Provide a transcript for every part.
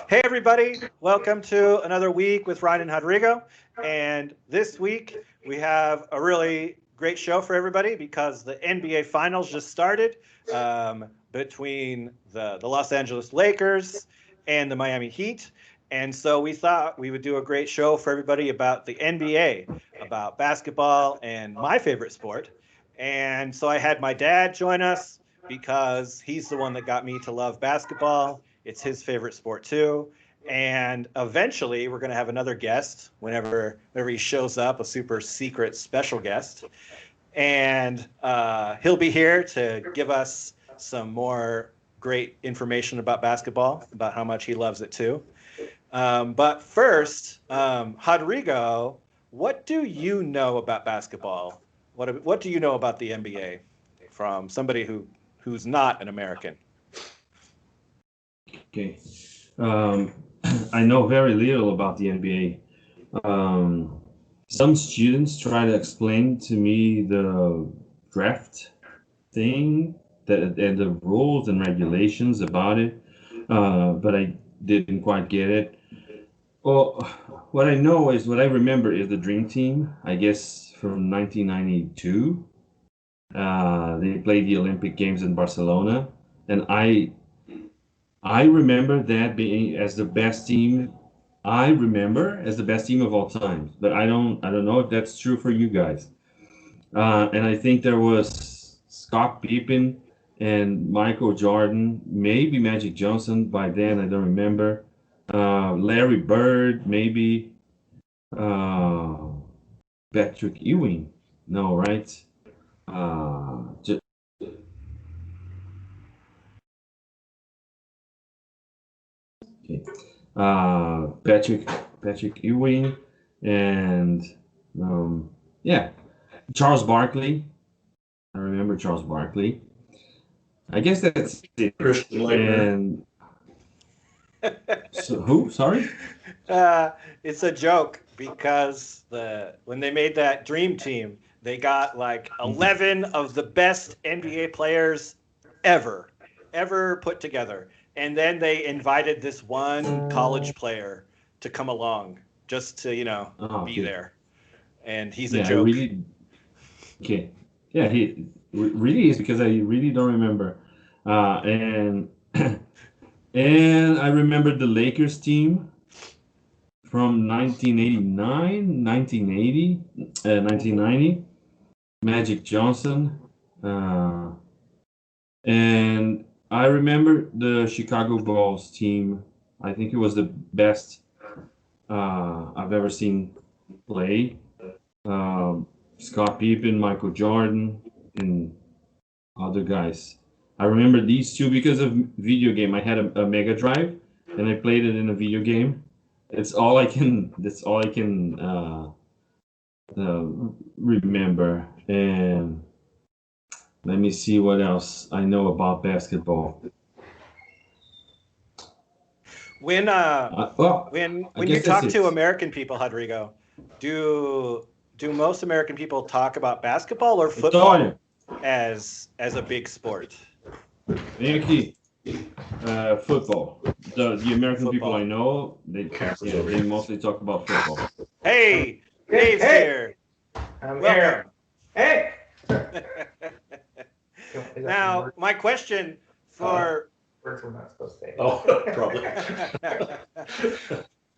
Hey, everybody. Welcome to another week with Ryan and Rodrigo. And this week, we have a really great show for everybody because the NBA Finals just started between the Los Angeles Lakers and the Miami Heat. And so we thought we would do a great show for everybody about the NBA, about basketball, and my favorite sport. And so I had my dad join us because he's the one that got me to love basketball. It's his favorite sport too. And eventually, we're going to have another guest whenever he shows up, a super secret special guest. And he'll be here to give us some more great information about basketball, about how much he loves it too. But first, Rodrigo, what do you know about basketball? What do you know about the NBA from somebody who's not an American? Okay. Um, I know very little about the NBA. Some students try to explain to me the draft thing and the rules and regulations about it, but I didn't quite get it. Well, what I remember is the Dream Team, I guess from 1992. They played the Olympic Games in Barcelona, and I remember that being as the best team. I remember as the best team of all time, but I don't know if that's true for you guys. And I think there was Scott Pippen and Michael Jordan, maybe Magic Johnson. By then, I don't remember. Larry Bird, maybe. Uh, Patrick Ewing. No, right? Just okay. Patrick Ewing, and um, yeah, Charles Barkley. I remember Charles Barkley. I guess that's it. Christian Laettner. And so, who? Sorry. Uh, it's a joke because when they made that dream team, they got like 11 of the best NBA players ever put together. And then they invited this one college player to come along just to, Oh, be okay. there. And he's a Yeah, I joke. really. Okay. Yeah, he really is because I really don't remember. And and I remember the Lakers team from 1989, 1980, 1990. Magic Johnson. Uh, and I remember the Chicago Bulls team. I think it was the best I've ever seen play. Um, Scott Pippen, Michael Jordan, and other guys. I remember these two because of video game. I had a Mega Drive, and I played it in a video game. It's all I can. That's all I can uh, remember. And let me see what else I know about basketball. When Well, when I when you guess that's talk to it. American people, Rodrigo, do do most American people talk about basketball or football Antônio, as a big sport? vem aqui. Football. The American people I Football. know, Cameras yeah, over they here. mostly talk about football. Hey, Dave's Hey, here. I'm Welcome. here. Hey. Now, my question for Words we're not supposed to say. Oh, probably.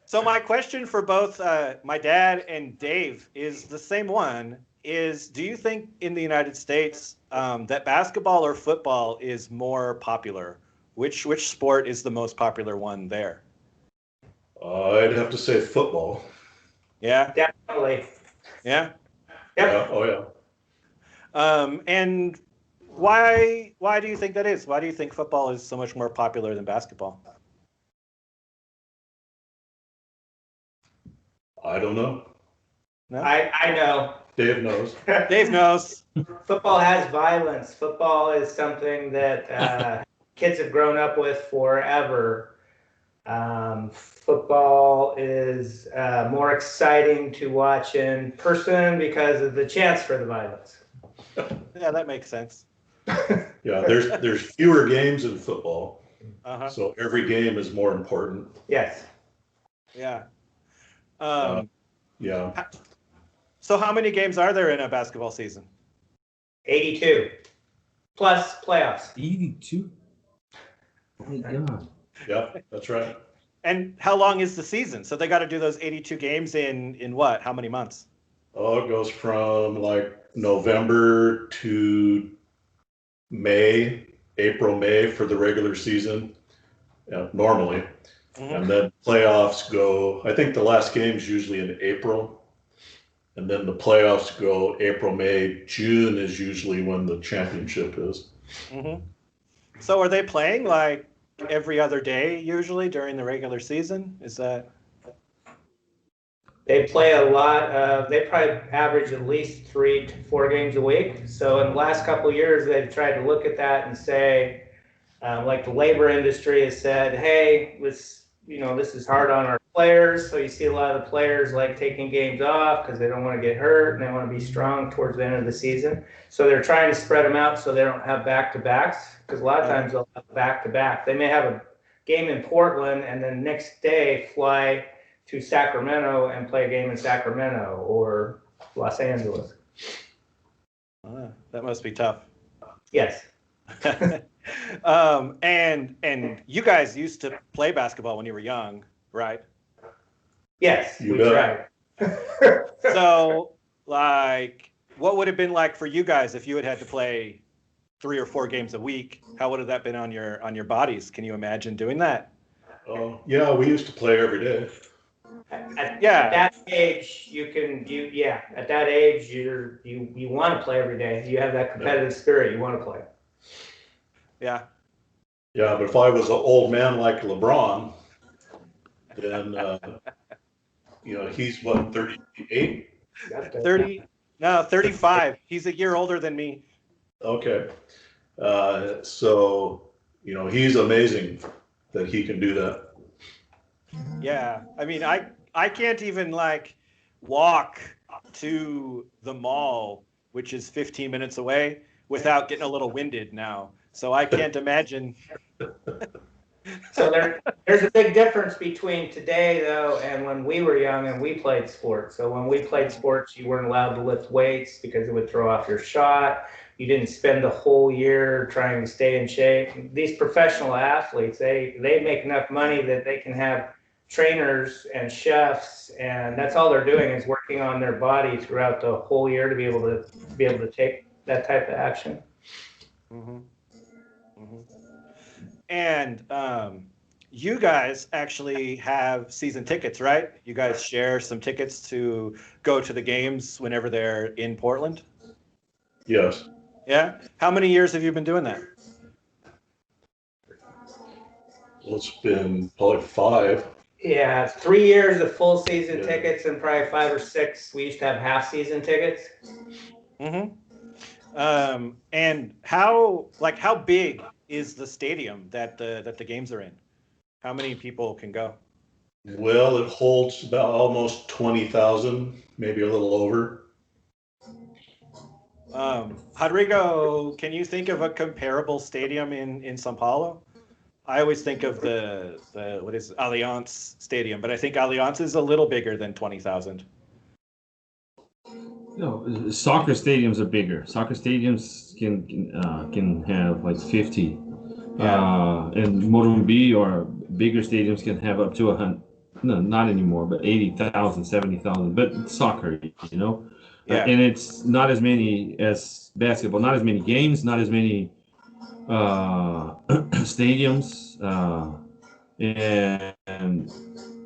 so my question for both my dad and Dave is the same one. Do you think in the United States that basketball or football is more popular? Which sport is the most popular one there? I'd have to say football. Yeah, Definitely. yeah. Yep. Yeah. Oh, yeah. And why do you think that is? Why do you think football is so much more popular than basketball? I don't know. No, I know. Dave knows. Dave knows. Football has violence. Football is something that kids have grown up with forever. Football is more exciting to watch in person because of the chance for the violence. Yeah, that makes sense. Yeah, there's fewer games in football, Uh-huh. So every game is more important. Yes. Yeah. Yeah. So how many games are there in a basketball season? 82 plus playoffs. 82. Oh my God. Yeah, that's right. And how long is the season? So they got to do those 82 games in what? How many months? Oh, it goes from like November to May, April, May for the regular season, normally. Mhm. And then playoffs go, I think the last game is usually in April. And then the playoffs go April, May, June is usually when the championship is. Mhm. So are they playing like every other day usually during the regular season? Is that? They play a lot. They probably average at least 3 to 4 games a week. So in the last couple of years, they've tried to look at that and say, like the labor industry has said, hey, this is hard on our players. So you see a lot of the players like taking games off because they don't want to get hurt and they want to be strong towards the end of the season. So they're trying to spread them out so they don't have back-to-backs, because a lot of times they'll have back-to-back. They may have a game in Portland and then next day fly to Sacramento and play a game in Sacramento or Los Angeles. That must be tough. Yes. And you guys used to play basketball when you were young, right? Yes, You we bet. tried. So, like, what would it have been like for you guys if you had to play 3 or 4 games a week? How would have that been on your bodies? Can you imagine doing that? Oh, yeah, we used to play every day. At Yeah. that age, at that age, you want to play every day. You have that competitive spirit. You want to play. Yeah. Yeah, but if I was an old man like LeBron, then, he's what, 38? 30, no, 35. He's a year older than me. Okay. So, he's amazing that he can do that. Yeah. I mean, I can't even like walk to the mall, which is 15 minutes away, without getting a little winded now. So I can't imagine. So there's a big difference between today, though, and when we were young and we played sports. So when we played sports, you weren't allowed to lift weights because it would throw off your shot. You didn't spend the whole year trying to stay in shape. These professional athletes, they make enough money that they can have trainers and chefs, and that's all they're doing is working on their body throughout the whole year to be able to take that type of action. Mm-hmm. Mm-hmm. And you guys actually have season tickets, right? You guys share some tickets to go to the games whenever they're in Portland? Yes. Yeah? How many years have you been doing that? Well, it's been probably 5. Yeah, 3 years of full season Yeah. tickets and probably 5 or 6. We used to have half season tickets. Mm-hmm. And how big is the stadium that the games are in? How many people can go? Well, it holds about almost 20,000, maybe a little over. Rodrigo, can you think of a comparable stadium in São Paulo? I always think of the what is Allianz Stadium, but I think Allianz is a little bigger than 20,000. No, soccer stadiums are bigger. Soccer stadiums can have like 50. Yeah. And Morumbi or bigger stadiums can have up to 100. No, not anymore, but 80,000, 70,000. But soccer, Yeah. and it's not as many as basketball. Not as many games. Not as many stadiums.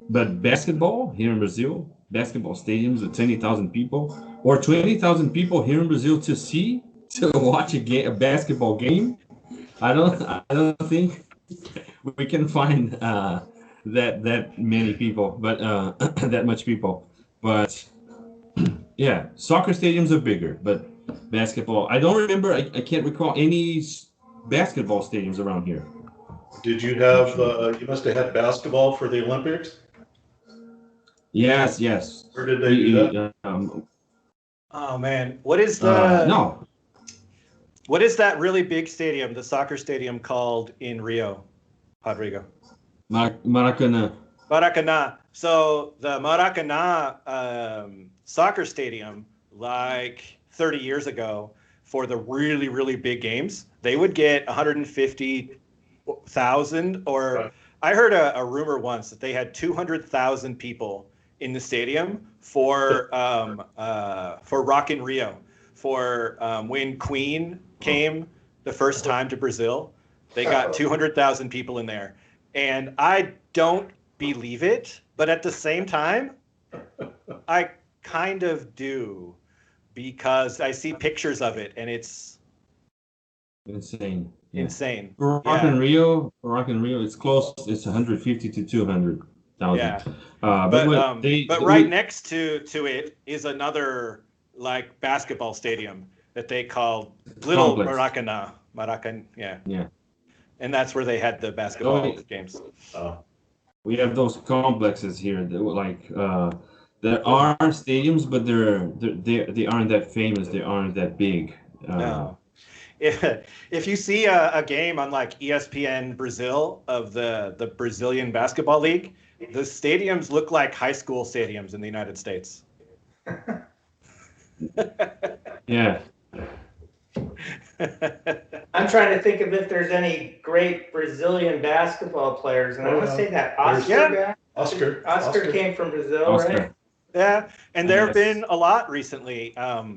But basketball here in Brazil, basketball stadiums with 20,000 people, or 20,000 people here in Brazil to watch a basketball game. I don't think we can find that many people, but that much people. But yeah, soccer stadiums are bigger, but basketball. I don't remember. I can't recall any basketball stadiums around here. Did you have, you must have had basketball for the Olympics? Yes. Where did they do that? Oh man, what is the no? what is that really big stadium, the soccer stadium called in Rio? Rodrigo? Maracanã. Maracanã. So the Maracanã soccer stadium, like 30 years ago, for the really, really big games, they would get 150,000, or I heard a rumor once that they had 200,000 people in the stadium for Rock in Rio, for when Queen came the first time to Brazil. They got 200,000 people in there. And I don't believe it, but at the same time, I kind of do, because I see pictures of it and it's Insane. Yeah. insane. Rock in Rio, it's close. It's 150 to 200,000. Yeah. But right next to it is another like basketball stadium that they called Little Complex. Maracanã. Yeah. Yeah. And that's where they had the basketball games. We have those complexes here that there are stadiums, but they aren't that famous. They aren't that big. No. If you see a game on like ESPN Brazil of the Brazilian Basketball League, the stadiums look like high school stadiums in the United States. Yeah. I'm trying to think of if there's any great Brazilian basketball players, and I want to say that Oscar guy. Oscar came from Brazil, right? Yeah, and there have been a lot recently.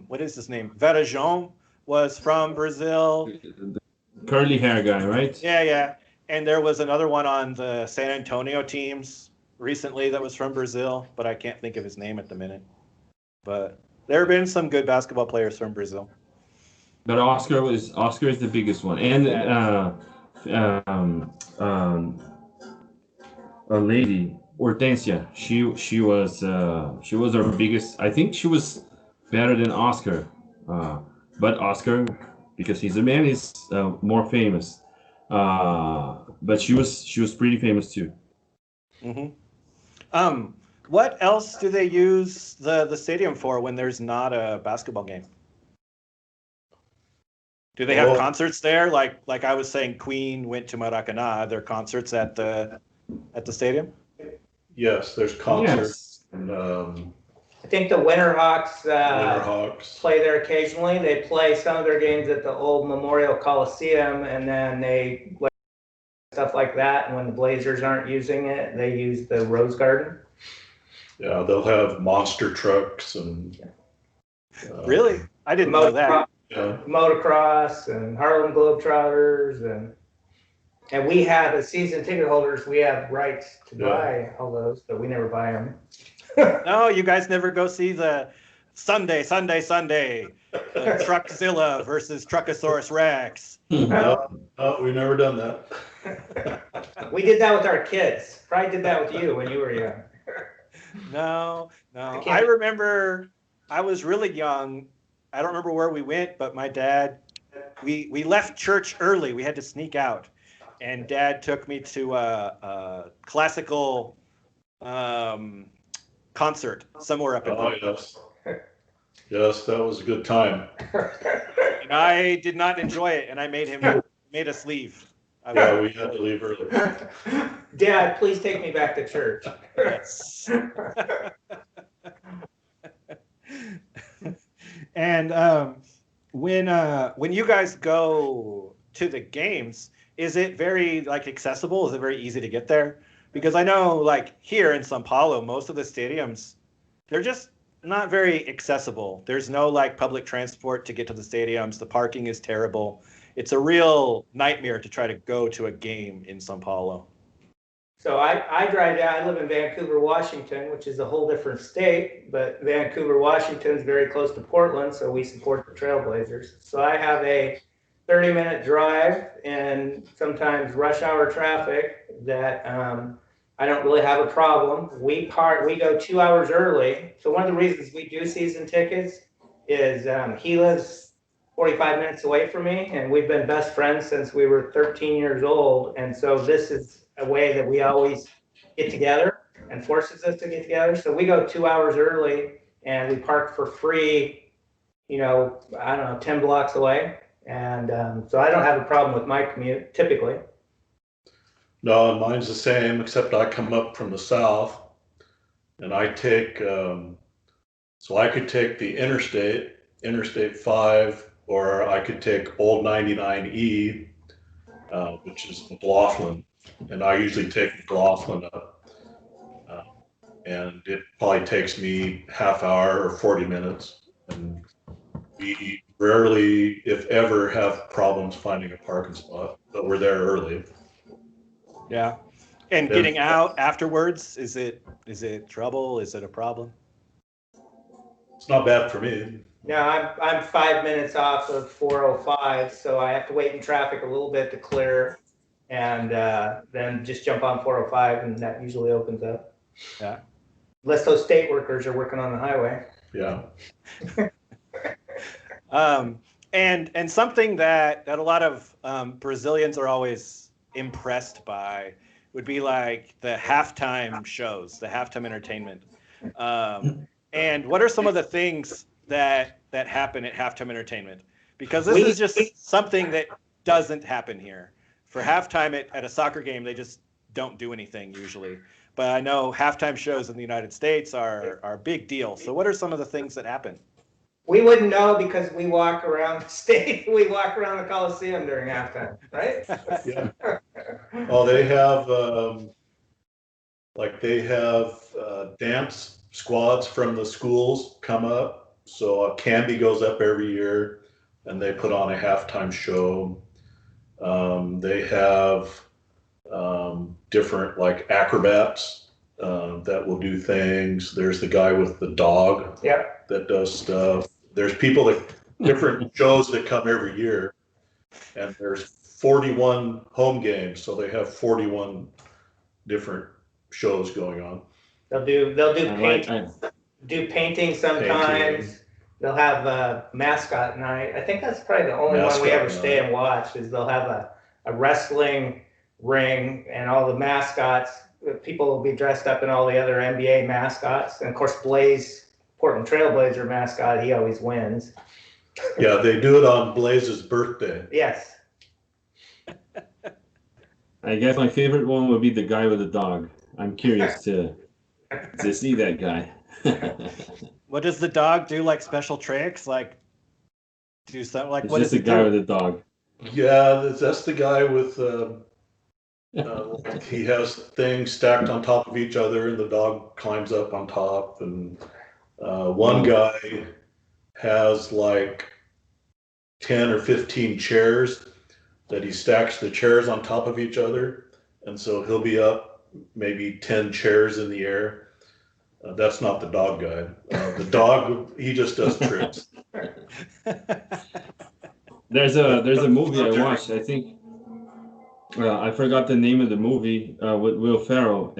What is his name? Varejão was from Brazil. The curly hair guy, right? Yeah. And there was another one on the San Antonio teams recently that was from Brazil, but I can't think of his name at the minute. But there have been some good basketball players from Brazil. But Oscar is the biggest one, and a lady, Hortensia. She was our biggest. I think she was better than Oscar, but Oscar, because he's a man, is more famous. But she was pretty famous too. Mm-hmm. What else do they use the stadium for when there's not a basketball game? Do they have concerts there? Like I was saying, Queen went to Maracanã. Are there concerts at the stadium? Yes, there's concerts. Yes. And, I think the Winterhawks play there occasionally. They play some of their games at the old Memorial Coliseum, and then they play stuff like that. And when the Blazers aren't using it, they use the Rose Garden. Yeah, they'll have monster trucks and. Really? I didn't know that. Yeah. Motocross and Harlem Globetrotters, and we have, as season ticket holders, we have rights to buy all those, but we never buy them. No, you guys never go see the Sunday, Truckzilla versus Truckosaurus Rex. No, we've never done that. We did that with our kids. Probably did that with you when you were young. No. I remember I was really young. I don't remember where we went, but my dad, we left church early. We had to sneak out, and Dad took me to a classical concert somewhere up in Portland. Yes, that was a good time. And I did not enjoy it, and I made us leave. We had to leave early. Dad, please take me back to church. Yes. And when you guys go to the games, is it very accessible? Is it very easy to get there? Because I know here in São Paulo, most of the stadiums, they're just not very accessible. There's no public transport to get to the stadiums. The parking is terrible. It's a real nightmare to try to go to a game in São Paulo. So I drive down. I live in Vancouver, Washington, which is a whole different state, but Vancouver, Washington is very close to Portland, so we support the Trailblazers. So I have a 30-minute drive and sometimes rush hour traffic that I don't really have a problem. We go 2 hours early. So one of the reasons we do season tickets is he lives 45 minutes away from me, and we've been best friends since we were 13 years old. And so this is a way that we always get together and forces us to get together. So we go 2 hours early and we park for free, 10 blocks away. And so I don't have a problem with my commute typically. No, mine's the same, except I come up from the south, and I take, so I could take the Interstate 5, or I could take Old 99E, which is McLaughlin, and I usually take McLaughlin up. Uh, and it probably takes me half hour or 40 minutes. And we rarely, if ever, have problems finding a parking spot, but we're there early. Yeah. And getting out afterwards, is it trouble? Is it a problem? It's not bad for me. No, I'm 5 minutes off of 405, so I have to wait in traffic a little bit to clear, and then just jump on 405, and that usually opens up. Yeah. Unless those state workers are working on the highway. Yeah. And something that a lot of Brazilians are always impressed by would be like the halftime shows, the halftime entertainment. And what are some of the things that happen at halftime entertainment? Because this is just something that doesn't happen here. For halftime at a soccer game, they just don't do anything usually. But I know halftime shows in the United States are a big deal. So what are some of the things that happen? We wouldn't know because we walk around the state, we walk around the Coliseum during halftime, right? Yeah. Oh, they have dance squads from the schools come up. So Canby goes up every year, and they put on a halftime show. They have different like acrobats that will do things. There's the guy with the dog that does stuff. There's people that different shows that come every year, and there's 41 home games, so they have 41 different shows going on. They'll do painting sometimes. Painting. They'll have a mascot night. I think that's probably the only one we ever stay and watch. Is they'll have a wrestling ring, and all the mascots. People will be dressed up in all the other NBA mascots, and of course Blaze, Portland Trailblazer mascot, he always wins. Yeah, they do it on Blaze's birthday. Yes. I guess my favorite one would be the guy with the dog. I'm curious to see that guy. What does the dog do? Like special tricks? Like do something? Like It's what just does a it guy do? with a dog. Yeah, that's the guy with he has things stacked on top of each other, and the dog climbs up on top. And one guy has like 10 or 15 chairs that he stacks the chairs on top of each other, and so he'll be up maybe 10 chairs in the air. That's not the dog guy. The dog, he just does tricks. There's a movie I watched. I think I forgot the name of the movie with Will Ferrell.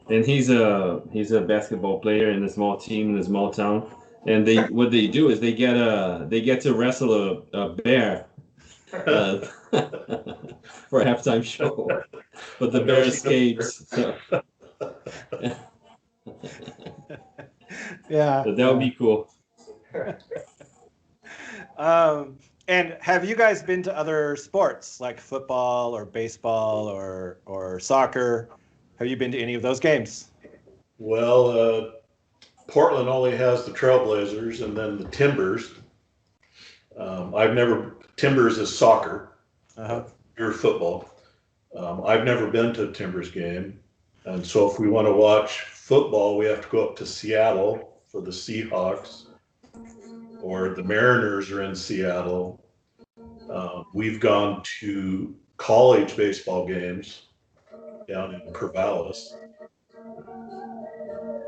And he's a basketball player in a small team in a small town. And what they do is they get to wrestle a bear for a halftime show, but the bear escapes. So. Yeah. So that would be cool. And have you guys been to other sports like football or baseball or soccer? Have you been to any of those games? Well, Portland only has the Trailblazers and then the Timbers. Timbers is soccer, pure football. I've never been to a Timbers game. And so if we want to watch football, we have to go up to Seattle for the Seahawks, or the Mariners are in Seattle. We've gone to college baseball games down in Corvallis.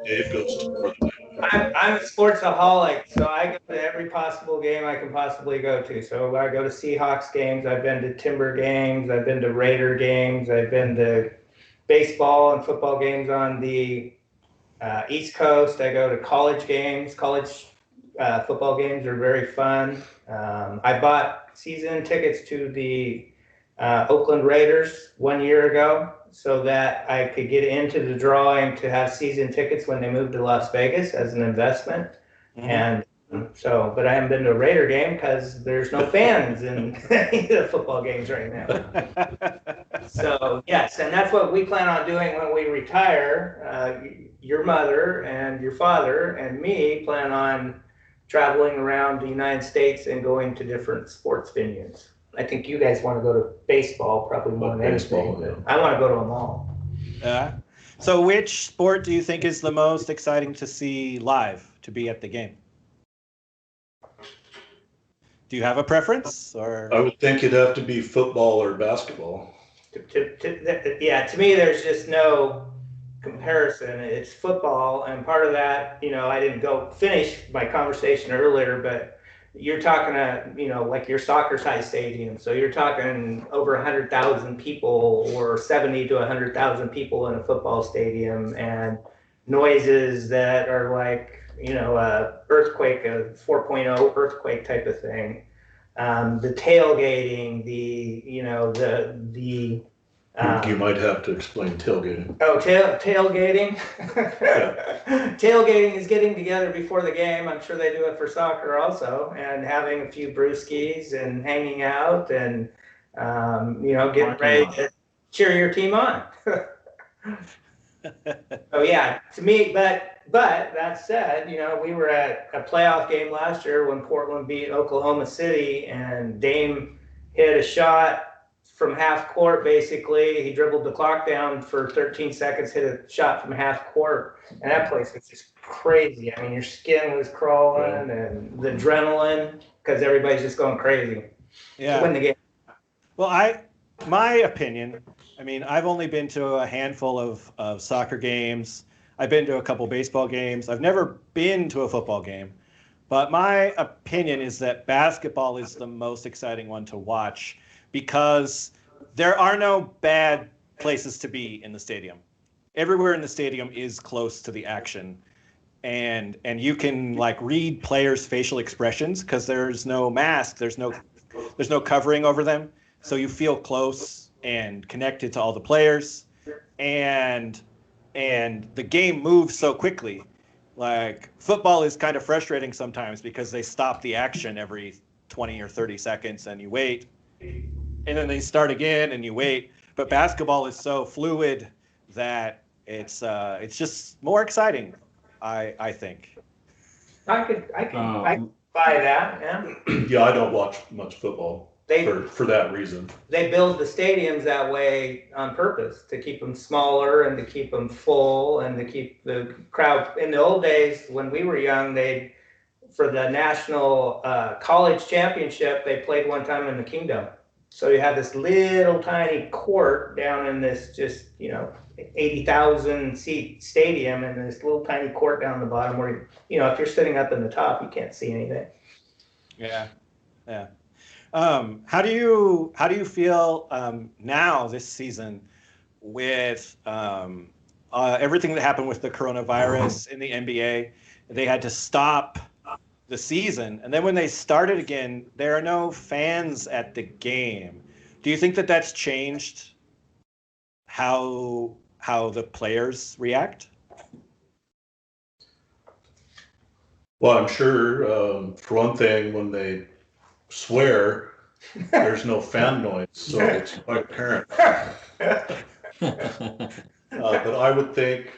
Dave goes to more than that. I'm a sportsaholic, so I go to every possible game I can possibly go to. So I go to Seahawks games, I've been to Timber games, I've been to Raider games, I've been to baseball and football games on the East Coast. I go to college games. College football games are very fun. I bought season tickets to the Oakland Raiders 1 year ago so that I could get into the drawing to have season tickets when they moved to Las Vegas as an investment. Mm-hmm. And So, but I haven't been to a Raider game because there's no fans in the football games right now. So yes, and that's what we plan on doing when we retire. Your mother and your father and me plan on traveling around the United States and going to different sports venues. I think you guys want to go to baseball probably more than Baseball, anything. yeah. I want to go to them all. So which sport do you think is the most exciting to see live, to be at the game? Do you have a preference, or? I would think it'd have to be football or basketball. To me, there's just no comparison. It's football, and part of that, I didn't go finish my conversation earlier, but you're talking like your soccer size stadium. So you're talking over 100,000 people, or 70 to 100,000 people in a football stadium, and noises that are like, earthquake, a 4.0 earthquake type of thing. The tailgating, You might have to explain tailgating. Oh, tailgating. Tailgating is getting together before the game. I'm sure they do it for soccer also, and having a few brewskis and hanging out and getting ready to cheer your team on. Oh yeah, to me, but that said, we were at a playoff game last year when Portland beat Oklahoma City, and Dame hit a shot from half court. Basically, he dribbled the clock down for 13 seconds, hit a shot from half court, and that place was just crazy. I mean, your skin was crawling, and the adrenaline, because everybody's just going crazy to win the game. Well, my opinion, I mean, I've only been to a handful of soccer games. I've been to a couple baseball games. I've never been to a football game. But my opinion is that basketball is the most exciting one to watch, because there are no bad places to be in the stadium. Everywhere in the stadium is close to the action. And you can like read players' facial expressions because there's no mask, there's no covering over them. So you feel close and connected to all the players. And the game moves so quickly. Like, football is kind of frustrating sometimes because they stop the action every 20 or 30 seconds and you wait. And then they start again and you wait. But basketball is so fluid that it's just more exciting, I think. I could buy that. Yeah. Yeah, I don't watch much football for that reason. They build the stadiums that way on purpose, to keep them smaller and to keep them full and to keep the crowd. In the old days when we were young, for the national college championship, they played one time in the Kingdom. So you have this little tiny court down in this just 80,000 seat stadium, and this little tiny court down the bottom where if you're sitting up in the top, you can't see anything. Yeah. How do you feel now this season with everything that happened with the coronavirus in the NBA? They had to stop the season, and then when they started again, there are no fans at the game. Do you think that that's changed how the players react? Well, I'm sure, for one thing, when they swear, there's no fan noise, so it's quite apparent. But I would think,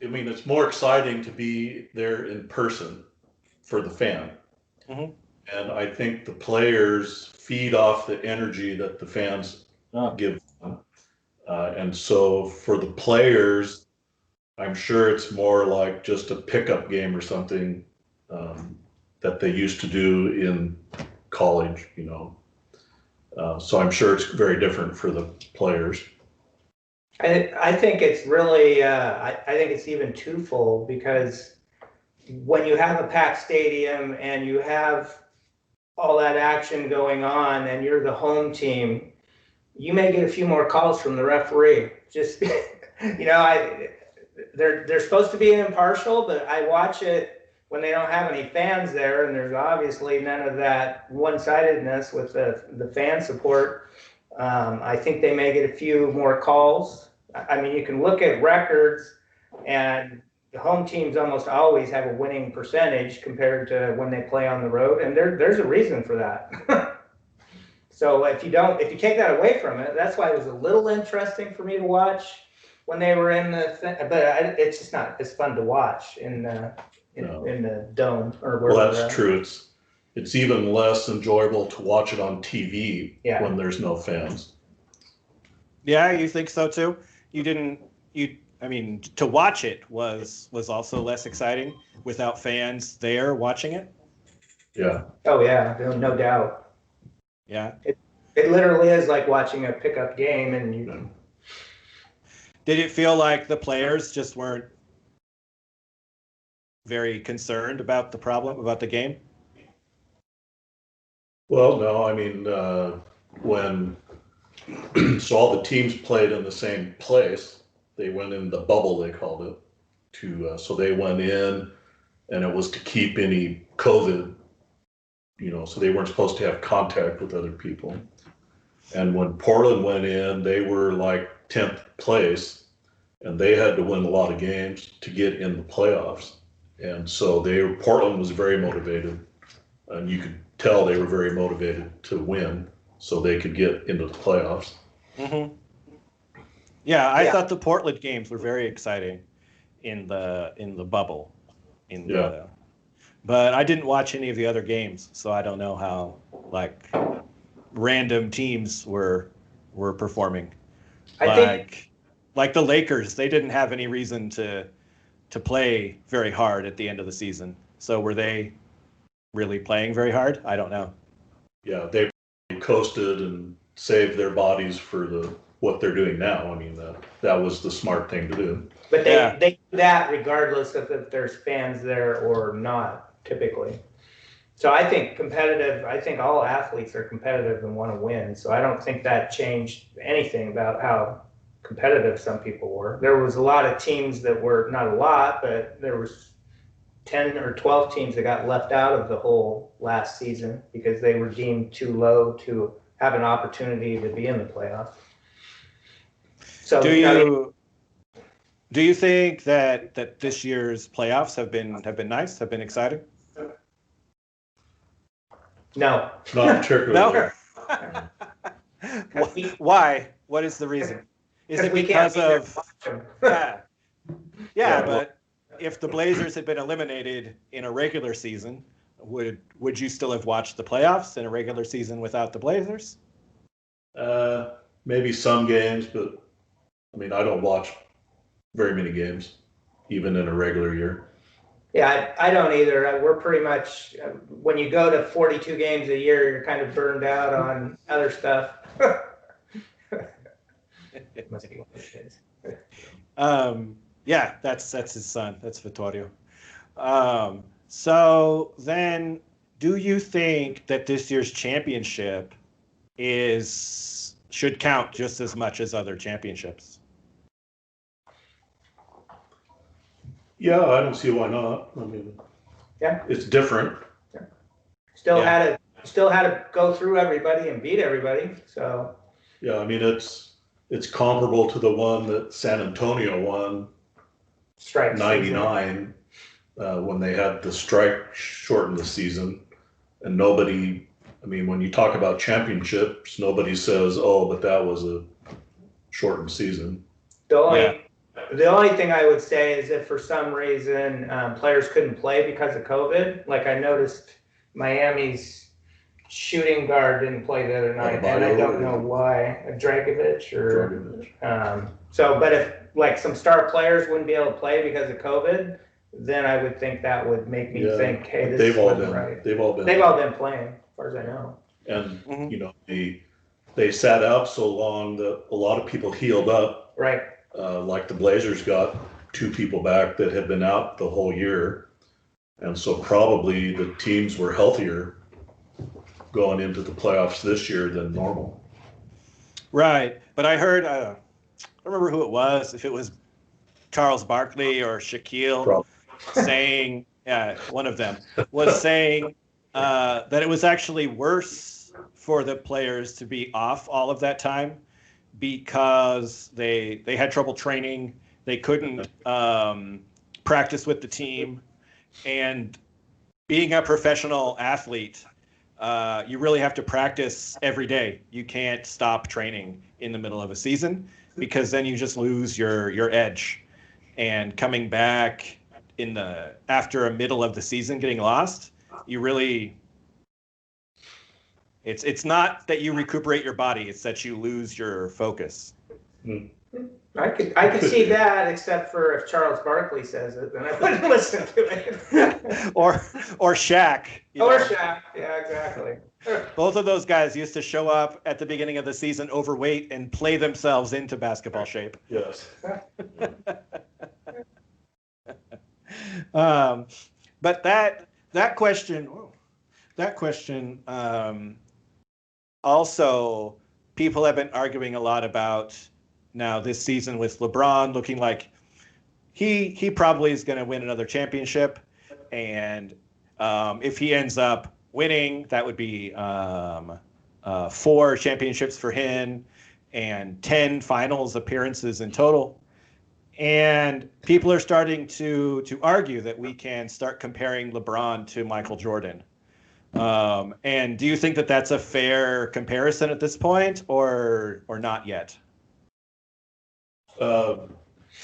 it's more exciting to be there in person for the fan. Mm-hmm. And I think the players feed off the energy that the fans give them. And so for the players, I'm sure it's more like just a pickup game or something that they used to do in college, So I'm sure it's very different for the players. I think it's really, I think it's even twofold, because when you have a packed stadium and you have all that action going on and you're the home team, you may get a few more calls from the referee. Just, they're supposed to be impartial, but I watch it when they don't have any fans there, and there's obviously none of that one-sidedness with the fan support. I think they may get a few more calls. I mean, you can look at records, and the home teams almost always have a winning percentage compared to when they play on the road, and there's a reason for that. So if you take that away from it, that's why it was a little interesting for me to watch when they were in the it's just not as fun to watch in the dome or where. Well, that's true. It's even less enjoyable to watch it on TV when there's no fans. Yeah, you think so too? I mean, to watch it was also less exciting without fans there watching it. Yeah. Oh yeah, no doubt. Yeah. It literally is like watching a pickup game, and you. Did it feel like the players just weren't very concerned about the game? Well, no, I mean, when all the teams played in the same place, they went in the bubble, they called it, so they went in, and it was to keep any COVID, so they weren't supposed to have contact with other people. And when Portland went in, they were like 10th place, and they had to win a lot of games to get in the playoffs. And so Portland was very motivated, and you could tell they were very motivated to win so they could get into the playoffs. Mm-hmm. Yeah, I thought the Portland games were very exciting in the bubble. But I didn't watch any of the other games, so I don't know how random teams were performing. Like the Lakers, they didn't have any reason to play very hard at the end of the season. So were they really playing very hard? I don't know. Yeah, they coasted and saved their bodies for what they're doing now. I mean, that was the smart thing to do. But they do that regardless of if there's fans there or not, typically. So I think all athletes are competitive and want to win. So I don't think that changed anything about how competitive some people were. There was a lot of teams that were, not a lot, but there was 10 or 12 teams that got left out of the whole last season because they were deemed too low to have an opportunity to be in the playoffs. So do you think that this year's playoffs have been nice, have been exciting? No. Not particularly. No. Why? What is the reason? Is it because of but if the Blazers had been eliminated in a regular season, would you still have watched the playoffs in a regular season without the Blazers? Maybe some games, but I mean, I don't watch very many games, even in a regular year. Yeah, I don't either. We're pretty much, when you go to 42 games a year, you're kind of burned out on other stuff. Must be what it is. Yeah, that's his son. That's Vittorio. So then, do you think that this year's championship should count just as much as other championships? Yeah, I don't see why not. I mean, it's different. Yeah. Still had to go through everybody and beat everybody. So. Yeah, I mean it's comparable to the one that San Antonio won. Strike 99 when they had the strike shorten the season, and nobody. I mean, when you talk about championships, nobody says, "Oh, but that was a shortened season." The only thing I would say is if for some reason players couldn't play because of COVID, like I noticed Miami's shooting guard didn't play the other night, and I don't know why, Dragic but if like some star players wouldn't be able to play because of COVID, then I would think that would make me think, hey, this isn't right. They've all been playing, as far as I know. And they sat out so long that a lot of people healed up. Right. Like the Blazers got 2 people back that had been out the whole year. And so probably the teams were healthier going into the playoffs this year than normal. Right. But I heard, I don't remember who it was, if it was Charles Barkley or Shaquille saying, one of them was saying that it was actually worse for the players to be off all of that time because they had trouble training. They couldn't practice with the team, and being a professional athlete, you really have to practice every day. You can't stop training in the middle of a season because then you just lose your edge. And coming back after a middle of the season getting lost, you really it's not that you recuperate your body, it's that you lose your focus. I could see that, except for if Charles Barkley says it, then I wouldn't listen to it. or Shaq. Or Shaq, yeah, exactly. Both of those guys used to show up at the beginning of the season overweight and play themselves into basketball shape. Yes. But that question, also, people have been arguing a lot about now this season with LeBron looking like he probably is going to win another championship, and if he ends up winning, that would be 4 championships for him and 10 finals appearances in total. And people are starting to argue that we can start comparing LeBron to Michael Jordan. And do you think that that's a fair comparison at this point, or not yet?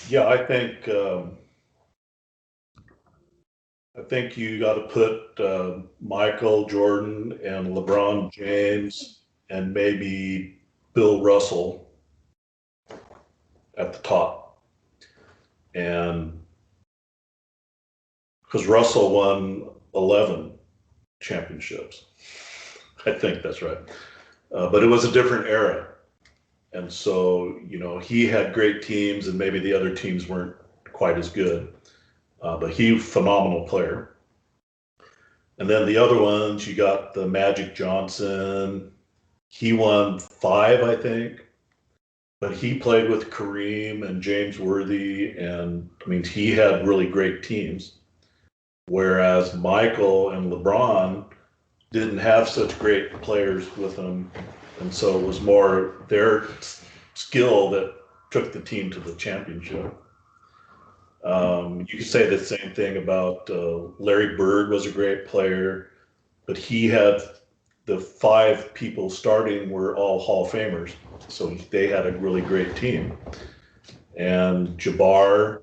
Yeah, I think you got to put Michael Jordan and LeBron James and maybe Bill Russell at the top. And because Russell won 11 championships, I think that's right. But it was a different era. And so, he had great teams and maybe the other teams weren't quite as good. But he, phenomenal player. And then the other ones, you got the Magic Johnson. He won 5, I think. But he played with Kareem and James Worthy, and he had really great teams. Whereas Michael and LeBron didn't have such great players with them, and so it was more their skill that took the team to the championship. You could say the same thing about Larry Bird was a great player, but he had the 5 people starting were all Hall of Famers. So they had a really great team. And Jabbar,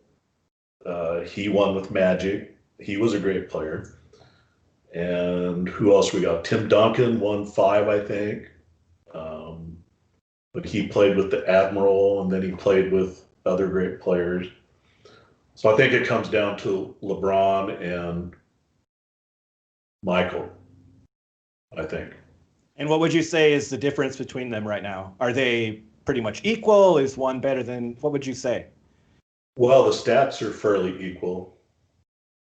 he won with Magic. He was a great player. And who else we got? Tim Duncan won 5, I think. But he played with the Admiral, and then he played with other great players. So I think it comes down to LeBron and Michael, I think. And what would you say is the difference between them right now? Are they pretty much equal? Is one better than, what would you say? Well, the stats are fairly equal.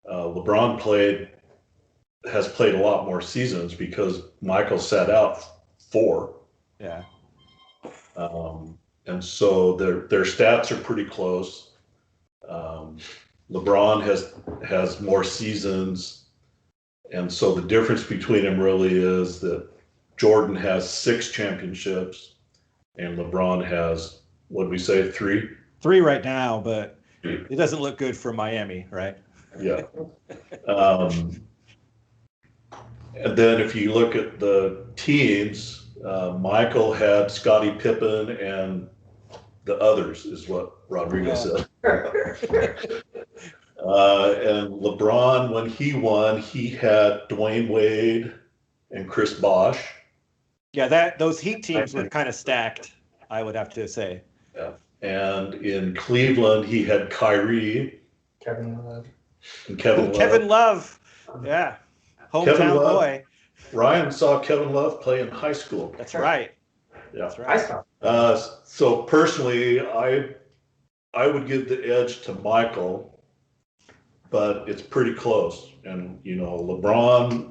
LeBron has played a lot more seasons because Michael sat out 4. Yeah. And so their stats are pretty close. LeBron has more seasons. And so the difference between them really is that Jordan has 6 championships and LeBron has, what did we say, 3? 3 right now, but it doesn't look good for Miami, right? Yeah. And then if you look at the teams, Michael had Scottie Pippen and the others, is what Rodrigo said. And LeBron, when he won, he had Dwayne Wade and Chris Bosh. Yeah, those Heat teams were kind of stacked, I would have to say. Yeah. And in Cleveland, he had Kyrie. Kevin Love. And Kevin Love. Kevin Love. Yeah. Hometown boy. Ryan saw Kevin Love play in high school. That's right. Yeah. That's right. So personally, I would give the edge to Michael, but it's pretty close. And, LeBron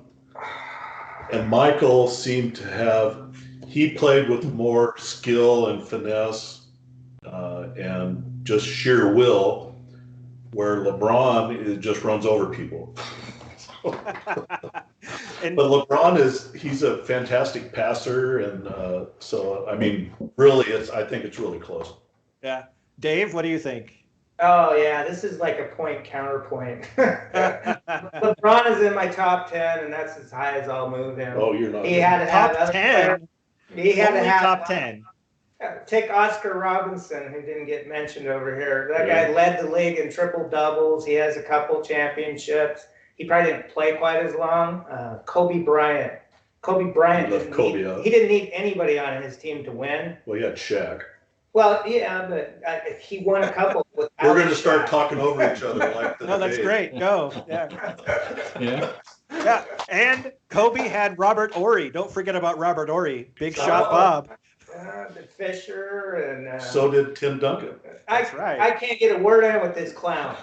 and Michael seem to he played with more skill and finesse and just sheer will, where LeBron just runs over people. But LeBron he's a fantastic passer, and so really I think it's really close. Yeah, Dave, what do you think? Oh yeah, this is like a point counterpoint. LeBron is in my top 10, and that's as high as I'll move him. Oh, you're not. He had to have Top other 10. players. He had to Only have top 10. Take Oscar Robinson, who didn't get mentioned over here. That Yeah. guy led the league in triple doubles. He has a couple championships. He probably didn't play quite as long. Kobe Bryant. Kobe Bryant You left didn't Kobe need, out. he didn't need anybody on his team to win. Well, you had Shaq. Well, yeah, but he won a couple without We're going to start Shaq. talking over each other like the No, that's debate. great. Go. Yeah. Yeah. Yeah. And Kobe had Robert Ory. Don't forget about Robert Ory. Big shot Oh. Bob. The Fisher and So did Tim Duncan. That's right. I can't get a word in with this clown.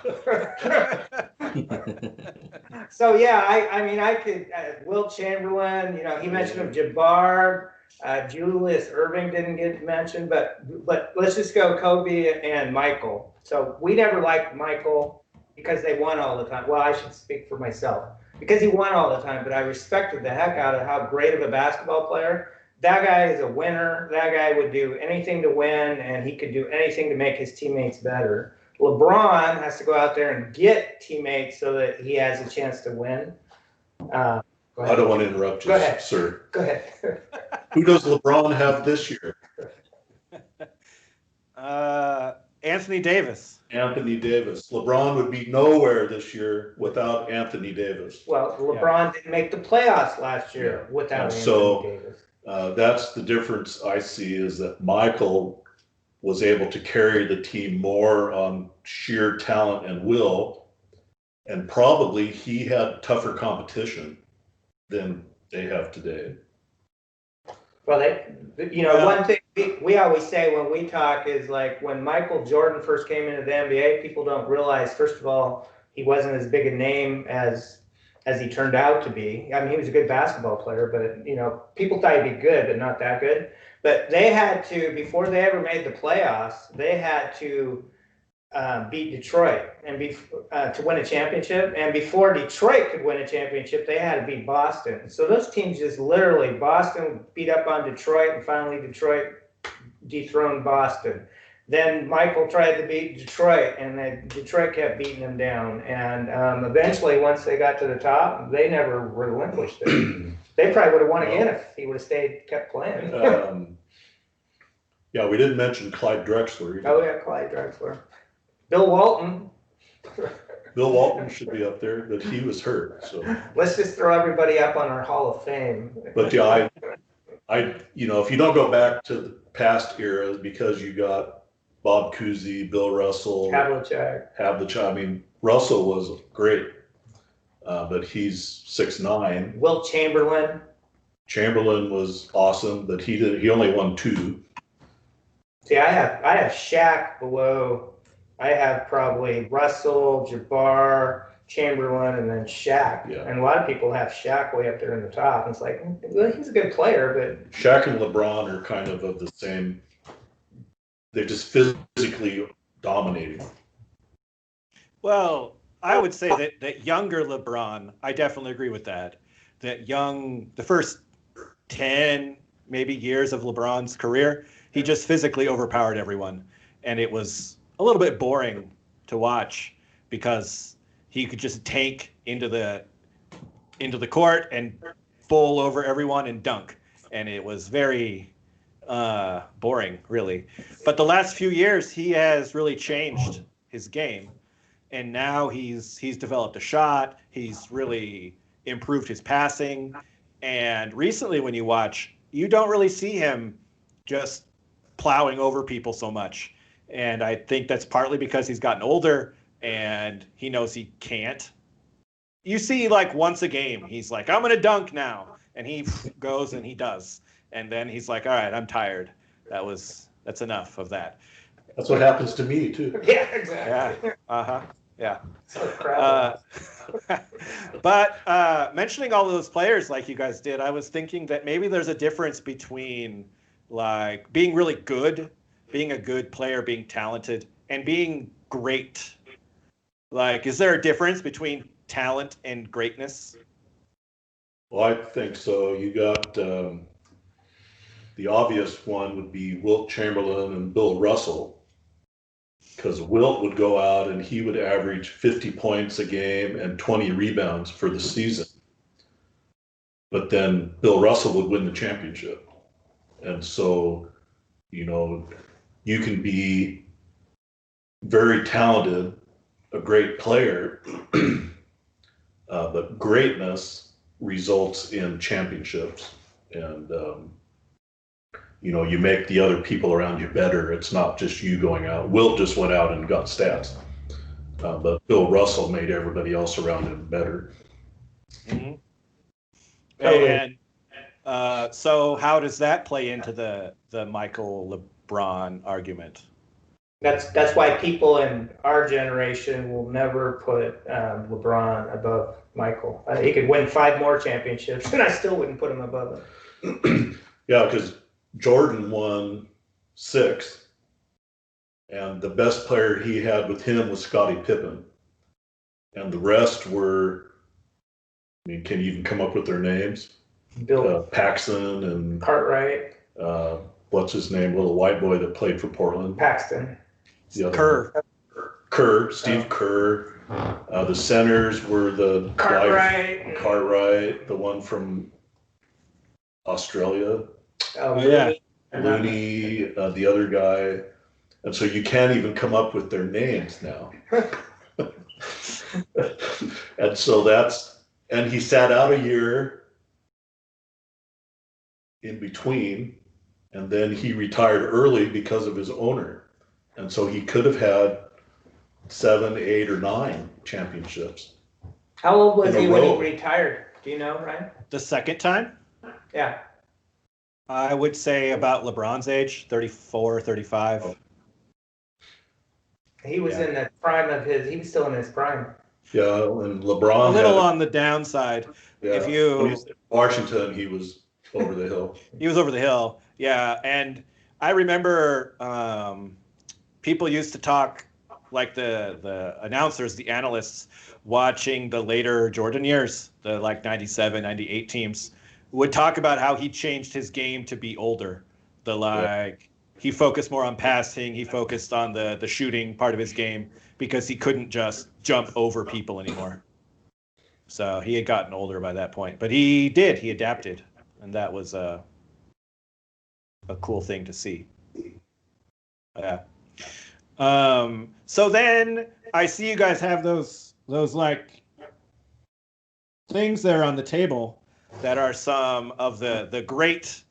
So yeah, I mean I could Will Chamberlain, you know, he mentioned of Jabbar, Julius Erving didn't get mentioned, but let's just go Kobe and Michael. So we never liked Michael because they won all the time. Well, I should speak for myself because he won all the time, but I respected the heck out of how great of a basketball player. That guy is a winner. That guy would do anything to win, and he could do anything to make his teammates better. LeBron has to go out there and get teammates so that he has a chance to win. I don't want to interrupt you, Go ahead. sir. Go ahead. Who does LeBron have this year? Anthony Davis. Anthony Davis. LeBron would be nowhere this year without Anthony Davis. Well, LeBron didn't make the playoffs last year without And Anthony so- Davis. That's the difference I see, is that Michael was able to carry the team more on sheer talent and will, and probably he had tougher competition than they have today. Well, one thing we always say when we talk is like when Michael Jordan first came into the NBA, people don't realize, first of all, he wasn't as big a name as he turned out to be. I mean, he was a good basketball player, but you know, people thought he'd be good, but not that good. But they had to, before they ever made the playoffs, they had to beat Detroit and to win a championship. And before Detroit could win a championship, they had to beat Boston. So those teams just literally, Boston beat up on Detroit, and finally Detroit dethroned Boston. Then Michael tried to beat Detroit, and then Detroit kept beating him down. And eventually, once they got to the top, they never relinquished it. They probably would have won again if he would have kept playing. Yeah, we didn't mention Clyde Drexler either. Oh yeah, Clyde Drexler. Bill Walton. Bill Walton should be up there, but he was hurt. So, Let's just throw everybody up on our Hall of Fame. but yeah, I, you know, if you don't go back to the past eras, because you got Bob Cousy, Bill Russell, Havlicek. I mean, Russell was great, but he's 6'9". Wilt Chamberlain. Chamberlain was awesome, but he only won 2. See, I have Shaq below. I have probably Russell, Jabbar, Chamberlain, and then Shaq. Yeah. And a lot of people have Shaq way up there in the top. And it's like, well, he's a good player, but Shaq and LeBron are kind of the same. They're just physically dominating. Well, I would say that younger LeBron, I definitely agree with that. The first 10 maybe years of LeBron's career, he just physically overpowered everyone. And it was a little bit boring to watch because he could just tank into the court and bowl over everyone and dunk. And it was very boring, really. But the last few years, he has really changed his game. And now he's developed a shot. He's really improved his passing. And recently, when you watch, you don't really see him just plowing over people so much. And I think that's partly because he's gotten older and he knows he can't. You see, like, once a game, he's like, I'm going to dunk now. And he goes and he does. And then he's like, all right, I'm tired. That's enough of that. That's what happens to me too. yeah, exactly. Yeah. Uh-huh. Yeah. So crap. But mentioning all of those players like you guys did, I was thinking that maybe there's a difference between like being really good, being a good player, being talented, and being great. Like, is there a difference between talent and greatness? Well, I think so. You got the obvious one would be Wilt Chamberlain and Bill Russell. because Wilt would go out and he would average 50 points a game and 20 rebounds for the season. But then Bill Russell would win the championship. And so, you know, you can be very talented, a great player, but greatness results in championships. And, you know, you make the other people around you better. It's not just you going out. Wilt just went out and got stats. But Bill Russell made everybody else around him better. Mm-hmm. And so how does that play into the Michael LeBron argument? That's why people in our generation will never put LeBron above Michael. He could win 5 more championships, and I still wouldn't put him above him. Yeah, because Jordan won 6, and the best player he had with him was Scottie Pippen, and the rest were, I mean, can you even come up with their names? Bill Paxson and Cartwright. What's his name? Little white boy that played for Portland. Paxton. Kerr, Steve Kerr. The centers were the Cartwright, the one from Australia. Yeah. Looney, the other guy. And so you can't even come up with their names now. And so and he sat out a year in between, and then he retired early because of his owner. And so he could have had 7, 8, or 9 championships. How old was he when he retired? Do you know, Ryan? The second time? Yeah. I would say about LeBron's age, 34, 35. He was in the prime of he was still in his prime. Yeah, and LeBron. A little on the downside. Yeah, if you when he was in Washington, he was over the hill. He was over the hill, yeah. And I remember people used to talk, like the announcers, the analysts, watching the later Jordan years, the like 97, 98 teams, would talk about how he changed his game to be older. He focused more on passing. He focused on the shooting part of his game because he couldn't just jump over people anymore. So he had gotten older by that point. But he adapted. And that was a cool thing to see. Yeah. So then I see you guys have those like things there on the table that are some of the great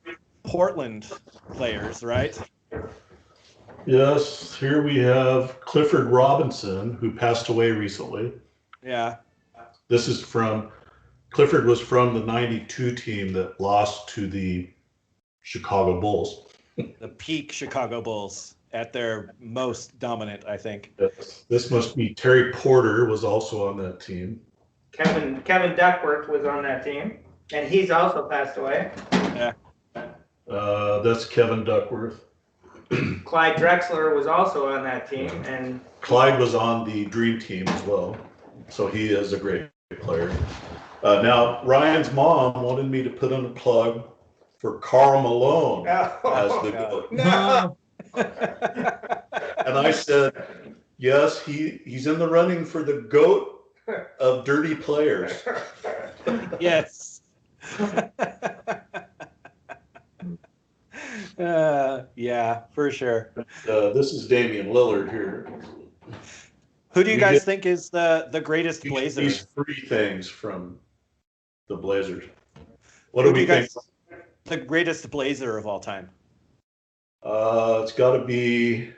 Portland players, right? Yes, here we have Clifford Robinson, who passed away recently. Yeah. This is Clifford was from the 92 team that lost to the Chicago Bulls. The peak Chicago Bulls at their most dominant, I think. This must be Terry Porter was also on that team. Kevin Duckworth was on that team, and he's also passed away. Yeah. That's Kevin Duckworth. Clyde Drexler was also on that team, and Clyde was on the Dream Team as well, so he is a great player. Now, Ryan's mom wanted me to put in a plug for Karl Malone as the GOAT. No. And I said, yes, he's in the running for the GOAT of dirty players. Yes. Yeah, for sure. This is Damian Lillard here. Who do you guys think is the greatest Blazer? These 3 things from the Blazers. What do we think? The greatest Blazer of all time? It's got to be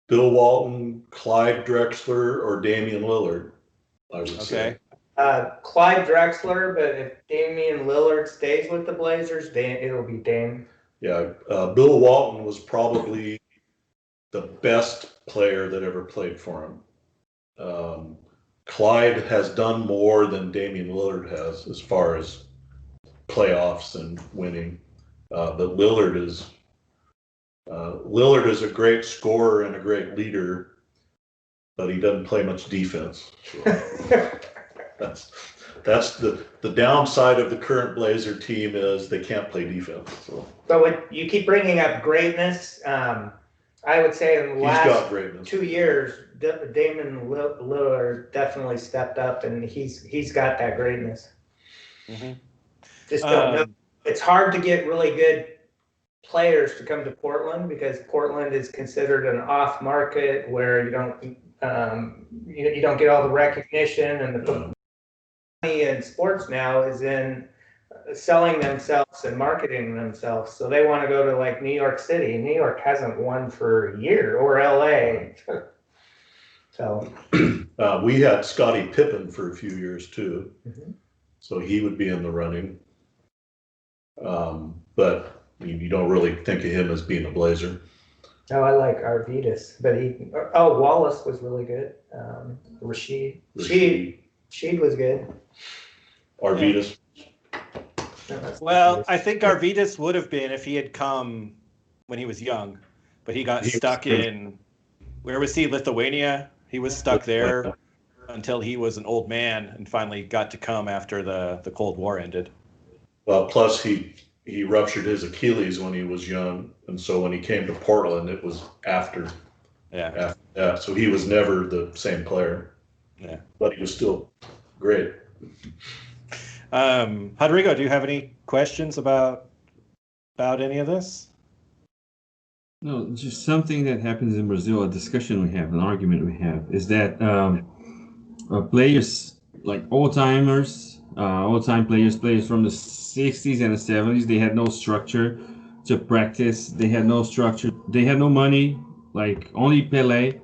Bill Walton, Clyde Drexler, or Damian Lillard, I would say. Clyde Drexler, but if Damian Lillard stays with the Blazers, it'll be Dame. Yeah, Bill Walton was probably the best player that ever played for him. Clyde has done more than Damian Lillard has as far as playoffs and winning. But Lillard is a great scorer and a great leader, but he doesn't play much defense. So that's the downside of the current Blazer team is they can't play defense. So But you keep bringing up greatness. I would say in the He's got last greatness. 2 years, Damon Lillard definitely stepped up, and he's got that greatness. Mm-hmm. Just don't know. It's hard to get really good players to come to Portland because Portland is considered an off market where you don't get all the recognition, and the money in sports now is in selling themselves and marketing themselves. So they want to go to like New York City. New York hasn't won for a year, or LA. So we had Scottie Pippen for a few years too, so he would be in the running. But you don't really think of him as being a Blazer. I like Arvidas, but Wallace was really good. Rashid was good. Arvidas. Well, I think Arvidas would have been if he had come when he was young, but he got stuck in, where was he, Lithuania? He was stuck there until he was an old man and finally got to come after the Cold War ended. Well, plus he ruptured his Achilles when he was young, and so when he came to Portland, it was after. Yeah. After that, so he was never the same player. Yeah. But he was still great. Rodrigo, do you have any questions about any of this? No, just something that happens in Brazil, a discussion we have, an argument we have, is that players, like old-time players from the 60s and the 70s, they had no structure to practice. They had no structure. They had no money. Like, only Pelé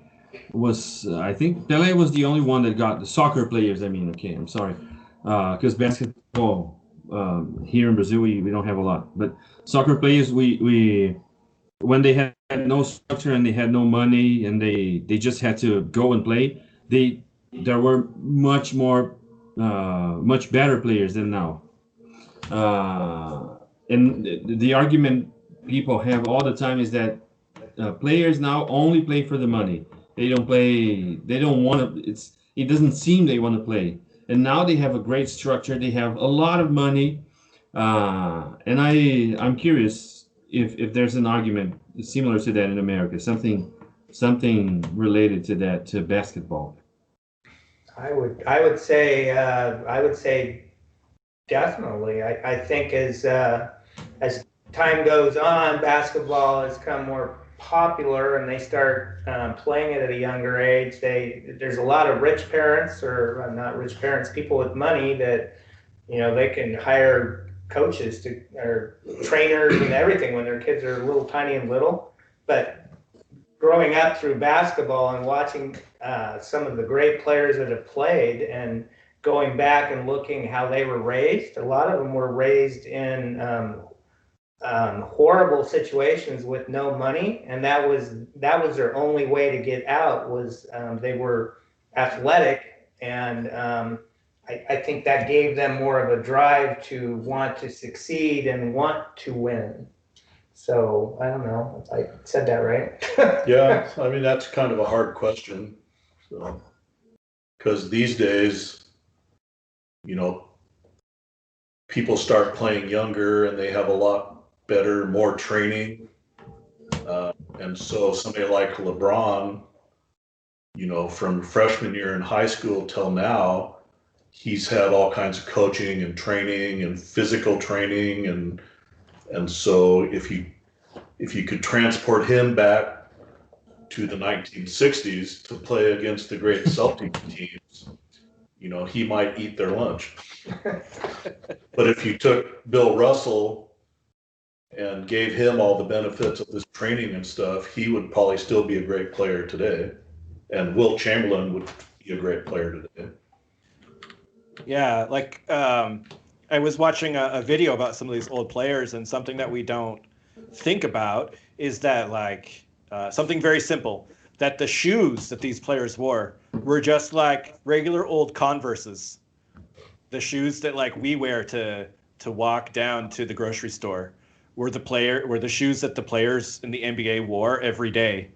was, I think Pelé was the only one that got the soccer players. I'm sorry. Because basketball, here in Brazil, we don't have a lot. But soccer players, we when they had no structure and they had no money and they just had to go and play, there were much better players than now. And the argument people have all the time is that players now only play for the money. They don't play. They don't want to. It doesn't seem they want to play. And now they have a great structure. They have a lot of money. And I'm curious if there's an argument similar to that in America, something related to that, to basketball. I would say definitely. I think as time goes on, basketball has become more popular, and they start playing it at a younger age. There's a lot of rich parents, or not rich parents, people with money that they can hire coaches or trainers and everything when their kids are little tiny and little. But growing up through basketball and watching some of the great players that have played and going back and looking how they were raised, a lot of them were raised in horrible situations with no money, and that was their only way to get out, was they were athletic, and I think that gave them more of a drive to want to succeed and want to win. So I don't know if I said that right. Yeah, I mean, that's kind of a hard question. So, because these days, people start playing younger and they have a lot better, more training. And so somebody like LeBron, from freshman year in high school till now, he's had all kinds of coaching and training and physical training, and so if you could transport him back to the 1960s to play against the great Celtics teams, he might eat their lunch. But if you took Bill Russell and gave him all the benefits of this training and stuff, he would probably still be a great player today, and Wilt Chamberlain would be a great player today. Yeah, like I was watching a video about some of these old players, and something that we don't think about is that, like, something very simple, that the shoes that these players wore were just like regular old Converses. The shoes that like we wear to walk down to the grocery store were the shoes that the players in the NBA wore every day.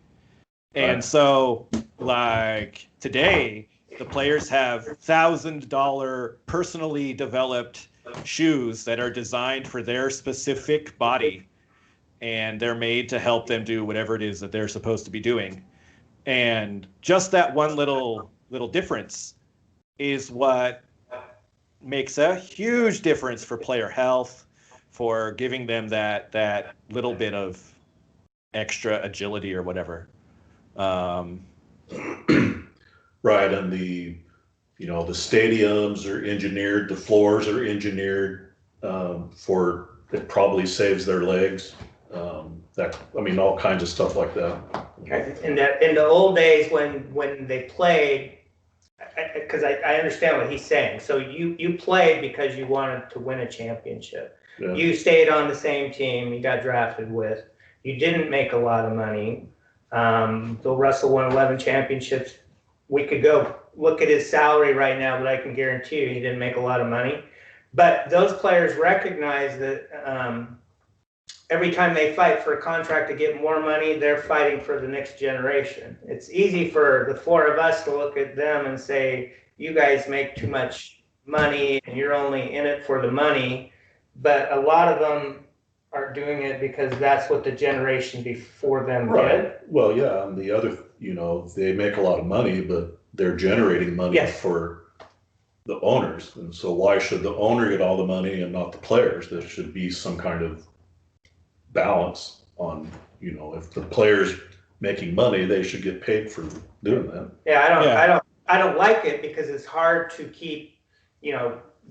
And so, like, today, the players have $1,000 personally developed shoes that are designed for their specific body. and they're made to help them do whatever it is that they're supposed to be doing. And just that one little difference is what makes a huge difference for player health, for giving them that little bit of extra agility or whatever. Right, and the stadiums are engineered, the floors are engineered for it probably saves their legs. All kinds of stuff like that. In the old days when they played, because I understand what he's saying. So you played because you wanted to win a championship. Yeah. You stayed on the same team you got drafted with. You didn't make a lot of money. Bill Russell won 11 championships. We could go look at his salary right now, but I can guarantee you he didn't make a lot of money. But those players recognize that every time they fight for a contract to get more money, they're fighting for the next generation. It's easy for the four of us to look at them and say, you guys make too much money and you're only in it for the money. But a lot of them are doing it because that's what the generation before them did. Well, yeah, and the other, they make a lot of money, but they're generating money for the owners. And so why should the owner get all the money and not the players? There should be some kind of balance on, if the players making money, they should get paid for doing that. Yeah, I don't like it because it's hard to keep,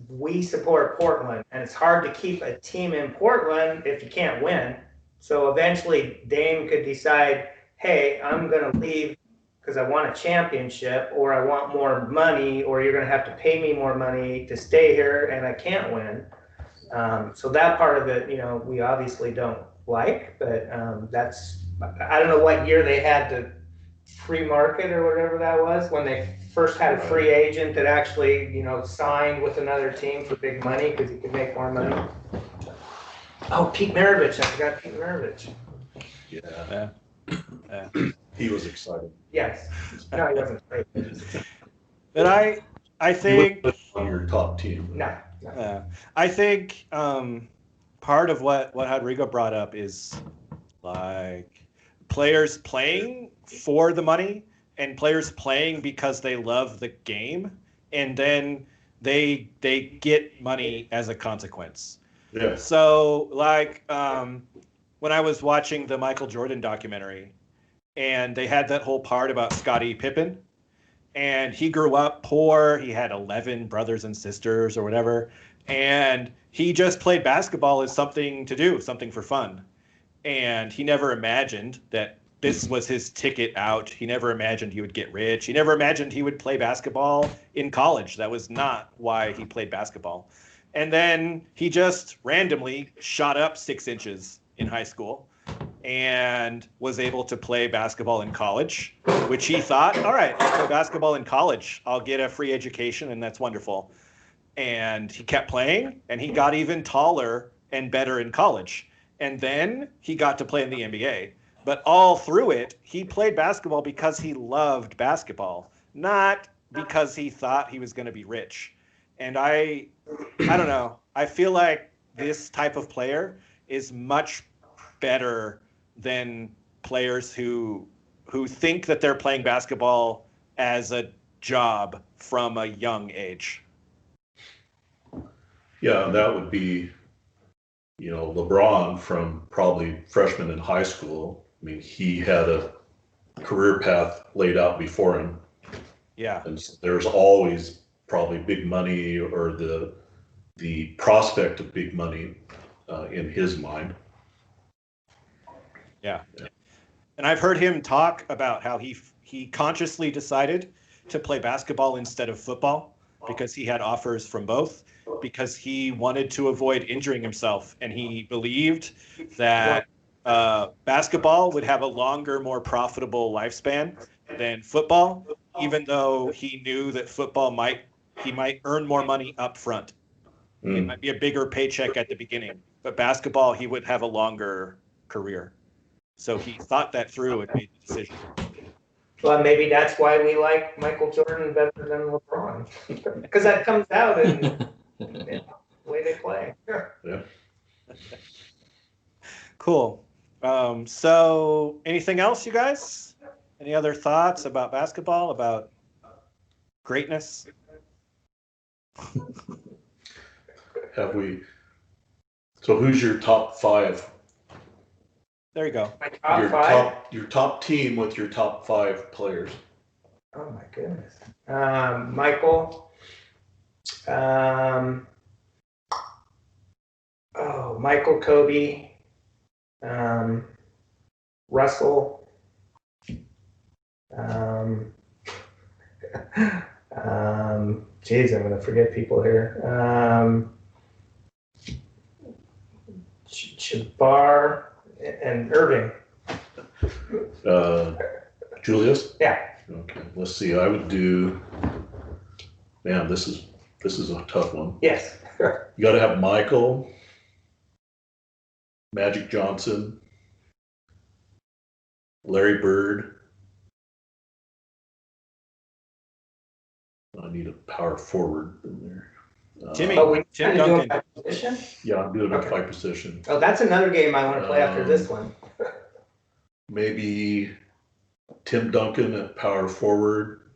we support Portland, and it's hard to keep a team in Portland if you can't win. So eventually Dame could decide, hey, I'm going to leave because I want a championship, or I want more money, or you're going to have to pay me more money to stay here and I can't win. So that part of it, we obviously don't like, but I don't know what year they had the free market or whatever that was, when they first had a free agent that actually, signed with another team for big money because he could make more money. Oh, Pete Maravich. I forgot Pete Maravich. Yeah. He was excited. Yes. No, he wasn't great. But I think on your top team. No. I think part of what Rodrigo brought up is like players playing for the money and players playing because they love the game, and then they get money as a consequence. Yeah. So like when I was watching the Michael Jordan documentary, and they had that whole part about Scottie Pippen, and he grew up poor. He had 11 brothers and sisters or whatever, and he just played basketball as something to do, something for fun. And he never imagined that this was his ticket out. He never imagined he would get rich. He never imagined he would play basketball in college. That was not why he played basketball. And then he just randomly shot up 6 inches in high school and was able to play basketball in college, which he thought, all right, I'll play basketball in college. I'll get a free education, and that's wonderful. And he kept playing, and he got even taller and better in college. And then he got to play in the NBA. But all through it, he played basketball because he loved basketball, not because he thought he was going to be rich. And I don't know. I feel like this type of player is much better than players who think that they're playing basketball as a job from a young age. Yeah, and that would be, LeBron from probably freshman in high school. I mean, he had a career path laid out before him. Yeah. And there's always probably big money or the prospect of big money in his mind. Yeah. And I've heard him talk about how he consciously decided to play basketball instead of football because he had offers from both, because he wanted to avoid injuring himself. And he believed that basketball would have a longer, more profitable lifespan than football, even though he knew that football he might earn more money up front. It might be a bigger paycheck at the beginning, but basketball, he would have a longer career. So he thought that through and made the decision. Well, maybe that's why we like Michael Jordan better than LeBron, because that comes out in the way they play. Yeah. Cool. So anything else, you guys? Any other thoughts about basketball, about greatness? Have we? So who's your top 5? There you go. My top 5. Your top team with your top 5 players. Oh my goodness. Michael. Michael, Kobe. Russell. Geez, I'm gonna forget people here. Jabbar and Irving. Julius? Yeah. Okay, let's see. I would do. Man, this is a tough one. Yes. You got to have Michael, Magic Johnson, Larry Bird. I need a power forward in there. Timmy. Tim Duncan. by position? Yeah, I'm doing Okay. a 5 position. Oh, that's another game I want to play after this one. Maybe Tim Duncan at power forward,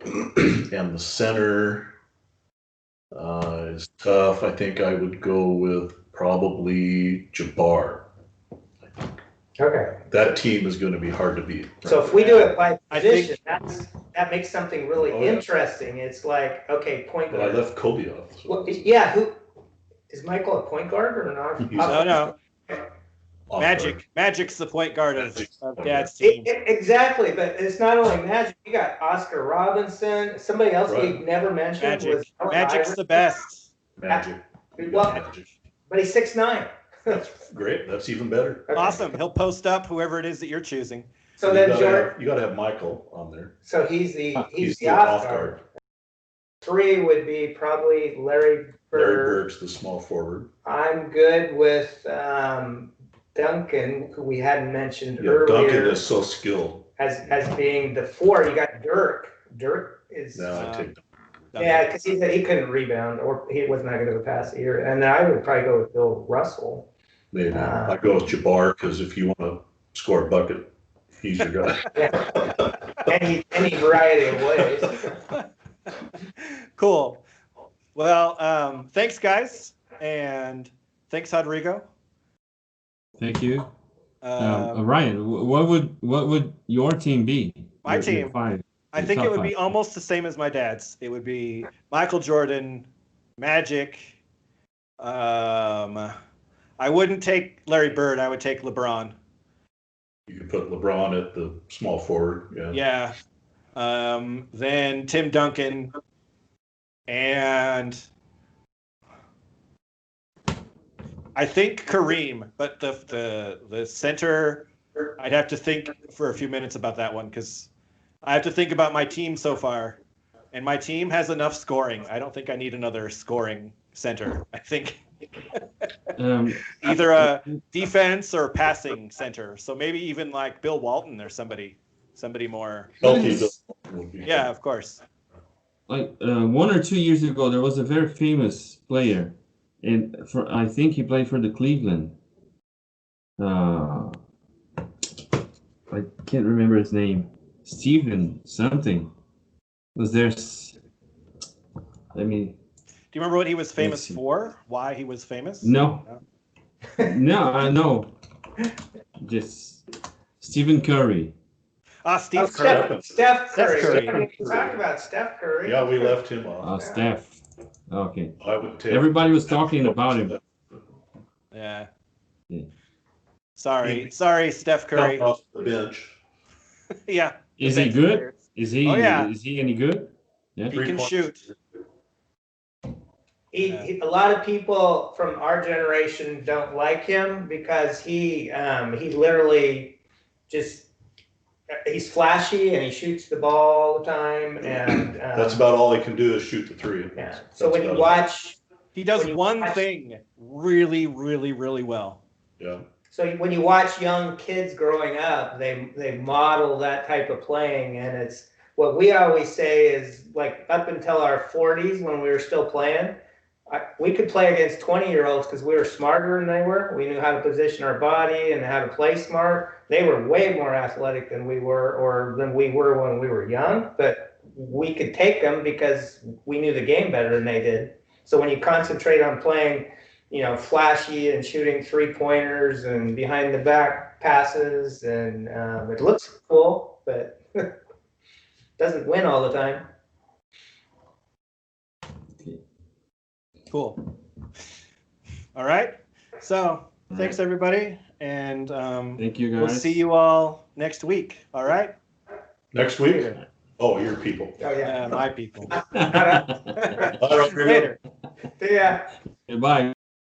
and the center is tough. I think I would go with probably Jabbar. Okay. That team is going to be hard to beat. So if we do it by I think- position, that makes something really Oh, yeah. interesting. It's like, okay, point But I guard. left Kobe off. So Well, yeah, who is Michael a point guard or not? He's No. off Magic's the point guard of Magic's Dad's team. Exactly, but it's not only Magic. You got Oscar Robinson. Somebody else Right. we never mentioned was Allen Magic's Iverson. the best. Magic. Well, Magic. but he's 6'9". That's great. That's even better. Okay. Awesome. He'll post up whoever it is that you're choosing. So then You got to have Michael on there. so he's the off off guard. 3 would be probably Larry Bird. Larry Bird's the small forward. I'm good with Duncan, who we hadn't mentioned Yeah, earlier, Duncan is so skilled. as being the 4. You got Dirk. Dirk is Now I take yeah, because he said he couldn't rebound or he was not going to pass either. And then I would probably go with Bill Russell. maybe I go with Jabbar because if you want to score a bucket, he's your guy. Yeah. any variety of ways. Cool. Well, thanks, guys, and thanks, Rodrigo. Thank you. Um, Ryan, what would your team be? My Your team? 5. I think top it would be 5. almost the same as my dad's. It would be Michael Jordan, Magic. I wouldn't take Larry Bird. I would take LeBron. You can put LeBron at the small forward. Yeah. Yeah. Then Tim Duncan, and I think Kareem. But the center, I'd have to think for a few minutes about that one because I have to think about my team so far, and my team has enough scoring. I don't think I need another scoring center. I think either a defense or passing center. So maybe even like Bill Walton or somebody more. Healthy would be Yeah, of course. Like 1 or 2 years ago, there was a very famous player, and I think he played for the Cleveland. I can't remember his name. Steven something. Was there? I mean. Do you remember what he was famous Let's see. for? Why he was famous? No. No. Just Stephen Curry. Steve Kerr. Steph Curry. Curry. We talked about Steph Curry. Yeah, we left him off. Steph. Okay. I would take. Everybody was talking about him. Yeah. Yeah. Sorry, Steph Curry. Come off the bench. Yeah. Is he defensive good? players. Is he? Oh, yeah. Is he any good? Yeah. He can shoot. A lot of people from our generation don't like him because he literally just he's flashy and he shoots the ball all the time and That's about all he can do is shoot the 3. yeah. So when you watch He does When you one watch- thing really, really, really well. Yeah. So when you watch young kids growing up, they model that type of playing, and it's what we always say is like up until our 40s when we were still playing, we could play against 20-year-olds because we were smarter than they were. We knew how to position our body and how to play smart. They were way more athletic than we were, or than we were when we were young, but we could take them because we knew the game better than they did. So when you concentrate on playing, flashy and shooting 3-pointers and behind the back passes, and it looks cool, but doesn't win all the time. Cool. All right. So thanks everybody, and Thank you, guys. we'll see you all next week. All right. Next week? Oh, your people. Oh yeah, My people. All right, Rodrigo. Later. Yeah. Goodbye.